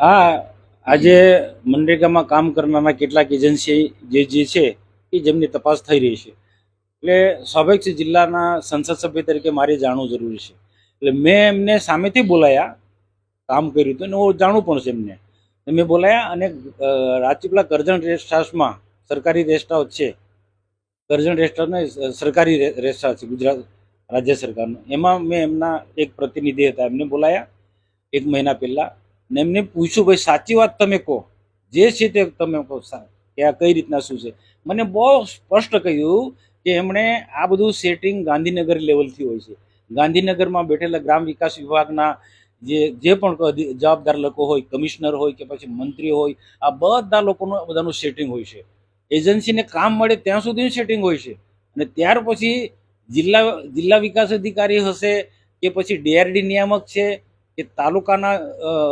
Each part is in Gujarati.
આ આજે મનરેગામાં કામ કરનારા કેટલાક એજન્સી જે છે એ જેમની તપાસ થઈ રહી છે. એટલે સ્વાભાવિક છે, જિલ્લાના સંસદ સભ્ય તરીકે મારે જાણવું જરૂરી છે. એટલે મેં એમને સામેથી બોલાયા, કામ કર્યું હતું અને હું જાણવું પણ છે એમને. મેં બોલાયા અને રાજપીપળા કરજણ રેસ્ટ હાઉસમાં, સરકારી રેસ્ટ હાઉસ છે, કરજણ રેસ્ટ હાઉસને સરકારી રેસ્ટ હાઉસ છે ગુજરાત રાજ્ય સરકારનું. એમાં મેં એમના એક પ્રતિનિધિ હતા, એમને બોલાયા 1 મહિના પહેલાં ને એમને પૂછ્યું, ભાઈ સાચી વાત તમે કહો, જે છે તે તમે કહો કે આ કઈ રીતના શું છે. મને બહુ સ્પષ્ટ કહ્યું કે એમણે આ બધું સેટિંગ ગાંધીનગર લેવલથી હોય છે. ગાંધીનગરમાં બેઠેલા ગ્રામ વિકાસ વિભાગના જે પણ જવાબદાર લોકો હોય, કમિશનર હોય કે પછી મંત્રી હોય, આ બધા લોકોનું બધાનું સેટિંગ હોય છે. એજન્સીને કામ મળે ત્યાં સુધીનું સેટિંગ હોય છે. અને ત્યાર પછી જિલ્લા વિકાસ અધિકારી હશે કે પછી ડીઆરડી નિયામક છે કે તાલુકાના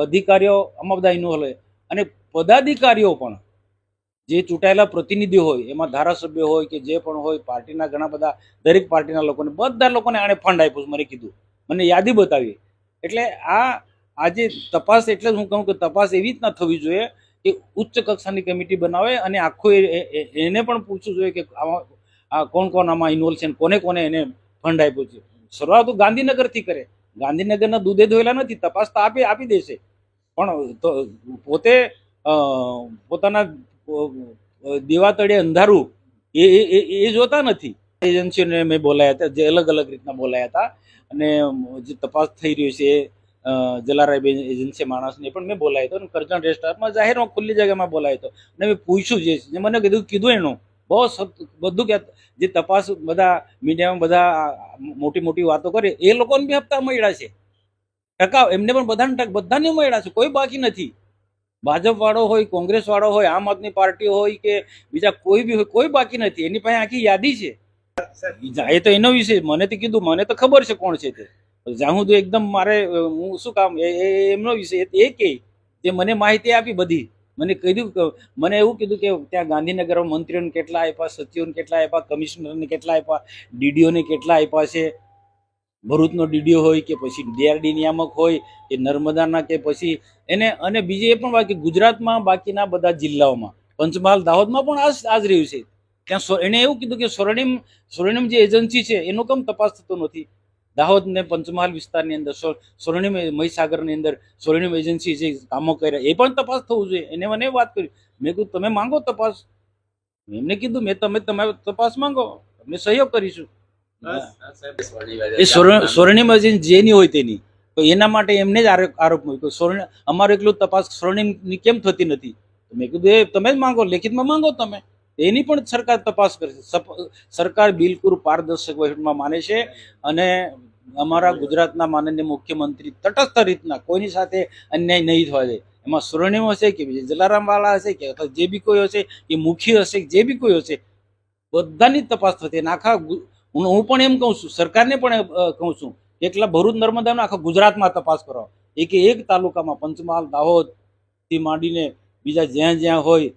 અધિકારીઓ, આમાં બધા ઇન્વોલ્વ હોય. અને પદાધિકારીઓ પણ જે ચૂંટાયેલા પ્રતિનિધિઓ હોય, એમાં ધારાસભ્ય હોય કે જે પણ હોય, પાર્ટીના ઘણા બધા, દરેક પાર્ટીના લોકોને, બધા લોકોને આણે ફંડ આપ્યું. મને કીધું, મને યાદી બતાવી. એટલે આજે તપાસ, એટલે હું કહું કે તપાસ એવી રીતના થવી જોઈએ કે ઉચ્ચ કક્ષાની કમિટી બનાવે અને આખું એને પણ પૂછવું જોઈએ કે આમાં આ કોણ આમાં ઇન્વોલ્વ છે, કોને કોને એને ફંડ આપ્યું છે. શરૂઆત ગાંધીનગરથી કરે. ગાંધીનગરના દૂધે ધોયેલા નથી. તપાસ તો આપી દેશે, પણ પોતે પોતાના દેવા તળે અંધારું એ જોતા નથી. એજન્સીઓને મેં બોલાયા હતા, જે અલગ અલગ રીતના બોલાયા હતા. અને જે તપાસ થઈ રહી છે જલારાય એજન્સી માણસને પણ મેં બોલાયો હતો. અને કરજણ રેસ્ટ હાઉસમાં જાહેરમાં ખુલ્લી જગ્યામાં બોલાયો હતો. અને મેં પૂછ્યું, જે મને કીધું એનું બહુ બધું કે જે તપાસ બધા મીડિયામાં બધા મોટી વાતો કરે, એ લોકોને બી હપ્તા મળ્યા છે, ટકા એમને પણ બધાને મળ્યા છે, કોઈ બાકી નથી. ભાજપ વાળો હોય, કોંગ્રેસ વાળો હોય, આમ આદમી પાર્ટી હોય કે બીજા કોઈ બી હોય, કોઈ બાકી નથી. એની પાસે આખી યાદી છે. એ તો એનો વિષય, મને તો કીધું, મને તો ખબર છે કોણ છે તે. જ્યાં હું તો એકદમ મારે હું શું કામ, એમનો વિષય એ કે જે મને માહિતી આપી બધી. મને કીધું, મને એવું કીધું કે ત્યાં ગાંધીનગરમાં મંત્રીઓને કેટલા આપ્યા, સચિવોને કેટલા આપ્યા, કમિશનરને કેટલા આપ્યા, ડીડીઓને કેટલા આપ્યા છે. ભરૂચનો ડીડીઓ હોય કે પછી ડીઆરડી નિયામક હોય કે નર્મદાના કે પછી એને. અને બીજી એ પણ બાકી ગુજરાતમાં બાકીના બધા જિલ્લાઓમાં, પંચમહાલ, દાહોદમાં પણ આ જ રહ્યું છે. ત્યાં એને એવું કીધું કે સ્વર્ણિમ જે એજન્સી છે એનો કેમ તપાસ થતો નથી. દાહોદ ને પંચમહાલ વિસ્તારની અંદર સ્વર્ણિમ, મહીસાગરની અંદર સ્વર્ણિમ એજન્સી જે કામો કર્યા એ પણ તપાસ થવું જોઈએ. એને મને વાત કરી. મેં કીધું તમે માંગો તપાસ. એમને કીધું તમે તપાસ માંગો, અમે સહયોગ કરીશું. એ સ્વર્ણિમ એજન્સી જેની હોય તેની, તો એના માટે એમને જ આરોપ મૂક્યો. અમારું એટલું તપાસ સ્વર્ણિમની કેમ થતી નથી. મેં કીધું એ તમે જ માંગો, લેખિતમાં માંગો તમે. એની પણ સરકાર તપાસ કરશે. સરકાર બિલકુલ પારદર્શક વહીવટમાં માને છે. અને અમારા ગુજરાતના માનનીય મુખ્યમંત્રી તટસ્થ રીતના કોઈની સાથે અન્યાય નહીં થવા દે. એમાં સ્વર્ણિમ હશે કે જલારામ વાળા હશે કે જે બી કોઈ હશે, કે મુખી હશે, જે બી કોઈ હશે, બધાની તપાસ થતી. આખા હું પણ એમ કહું છું, સરકારને પણ કહું છું, એકલા ભરૂચ નર્મદાનો આખા ગુજરાતમાં તપાસ કરો. એક તાલુકામાં, પંચમહાલ, દાહોદ થી માંડીને બીજા જ્યાં જ્યાં હોય,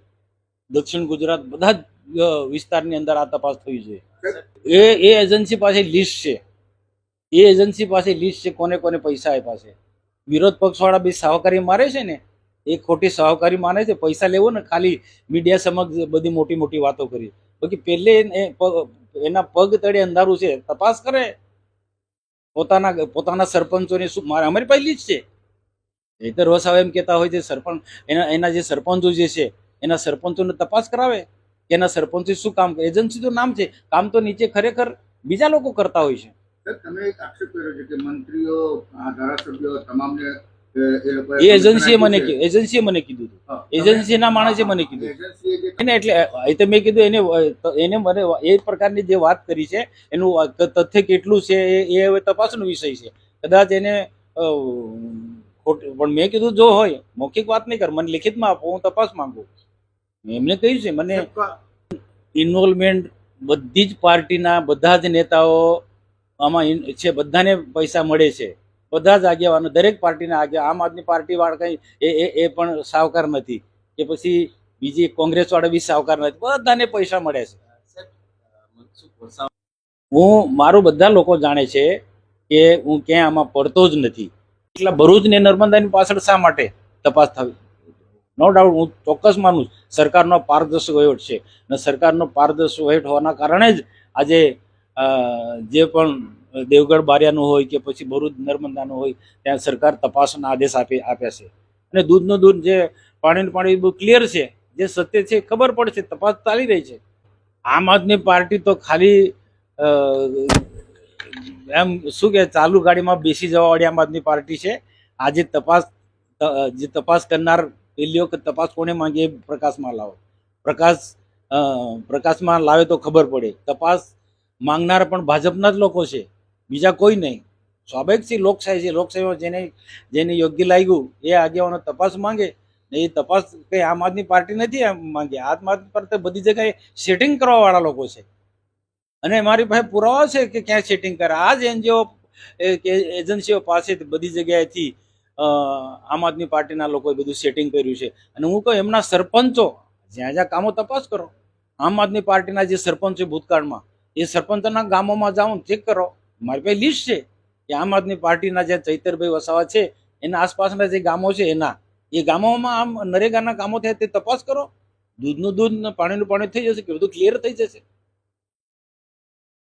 દક્ષિણ ગુજરાત, બધા જ વિસ્તારની અંદર આ તપાસ થવી જોઈએ. એ એજન્સી પાસે લિસ્ટ છે. એ એજન્સી પાસે લિસ્ટ છે કોને કોને પૈસા આપ્યા છે. વિરોધ પક્ષ વાળા બી સાહકારી મારે છે ને, એ ખોટી સાહકારી માને છે. પૈસા લેવો ને ખાલી મીડિયા સમક્ષ બધી મોટી વાતો કરી. બાકી પહેલે એના પગ તળે અંધારું છે. તપાસ કરે. પોતાના સરપંચોને શું મારે, અમારી પાસે લિસ્ટ છે. એ તો રોસાવ એમ કહેતા હોય છે, સરપંચ એના જે સરપંચો જે છે એના સરપંચોને તપાસ કરાવે કે એના સરપંચો શું કામ કરે. એજન્સી તો નામ છે, કામ તો નીચે ખરેખર બીજા લોકો કરતા હોય છે. તમે એક આક્ષેપ કર્યો છે કે મંત્રીઓ, ધારાસભ્યો તમામને એ એજન્સીએ મને કીધું હતું. એજન્સીના માણસે મને કીધું. એટલે એ તો મેં કીધું એને મને એ પ્રકારની જે વાત કરી છે એનું તથ્ય કેટલું છે એ હવે તપાસનો વિષય છે. કદાચ એને પણ મેં કીધું જો હોય, મૌખિક વાત નહીં કર, મને લિખિતમાં આપો, હું તપાસ માંગુ. એમને કહ્યું છે મને ઇન્વોલ્વમેન્ટ બધી જ પાર્ટીના બધા જ નેતાઓ આમાં છે. બધાને પૈસા મળે છે, બધા જ આગેવાનો, દરેક પાર્ટીના આગેવાન. આમ આદમી પાર્ટી વાળા કઈ એ પણ સાવકાર નથી, કે પછી બીજી કોંગ્રેસ વાળા બી સાવકાર નથી. બધાને પૈસા મળે છે. મારું બધા લોકો જાણે છે કે હું ક્યાંય આમાં પડતો જ નથી. એટલા ભરૂચ ને નર્મદાની પાછળ શા માટે તપાસ થવી? નો ડાઉટ હું ચોક્કસ માનું છું સરકારનો પારદર્શક વહીવટ છે અને સરકારનો પારદર્શક વહીવટ હોવાના કારણે જ આજે જે પણ દેવગઢ બારિયાનું હોય કે પછી ભરૂચ નર્મદાનું હોય ત્યાં સરકાર તપાસના આદેશ આપ્યા છે અને દૂધનું દૂધ જે પાણીનું પાણી બહુ ક્લિયર છે, જે સત્ય છે ખબર પડશે, તપાસ ચાલી રહી છે. આમ આદમી પાર્ટી તો ખાલી અ, એમ શું કે ચાલુ ગાડીમાં બેસી જવા વાળી આમ આદમી પાર્ટી છે. આજે જે તપાસ કરનાર પેલી વખત તપાસ કોને માંગીએ પ્રકાશમાં લાવો, પ્રકાશમાં લાવે તો ખબર પડે. તપાસ માંગનાર પણ ભાજપના જ લોકો છે, બીજા કોઈ નહીં. સ્વાભાવિક છે, લોકશાહી છે. લોકશાહીમાં જેને યોગ્ય લાગ્યું એ આગેવાનો તપાસ માંગે ને એ તપાસ કઈ આમ આદમી પાર્ટી નથી માંગે. આમ આદમી પાર્ટી બધી જગ્યાએ સેટિંગ કરવા વાળા લોકો છે અને મારી પાસે પુરાવા છે કે ક્યાં સેટિંગ કરે. આ જ એનજીઓ કે એજન્સીઓ પાસે બધી જગ્યાએથી આમ આદમી પાર્ટીના લોકોએ બધું સેટિંગ કર્યું છે. અને હું કહું એમના સરપંચો જ્યાં જ્યાં કામો તપાસ કરો. આમ આદમી પાર્ટીના જે સરપંચ છે ભૂતકાળમાં એ સરપંચના ગામોમાં જાઓ ચેક કરો. મારી પાસે લિસ્ટ છે કે આમ આદમી પાર્ટીના જે ચૈતરભાઈ વસાવા છે એના આસપાસના જે ગામો છે એ ગામોમાં આમ નરેગાના કામો થયા તે તપાસ કરો. દૂધનું દૂધ પાણીનું પાણી થઈ જશે કે બધું ક્લિયર થઈ જશે.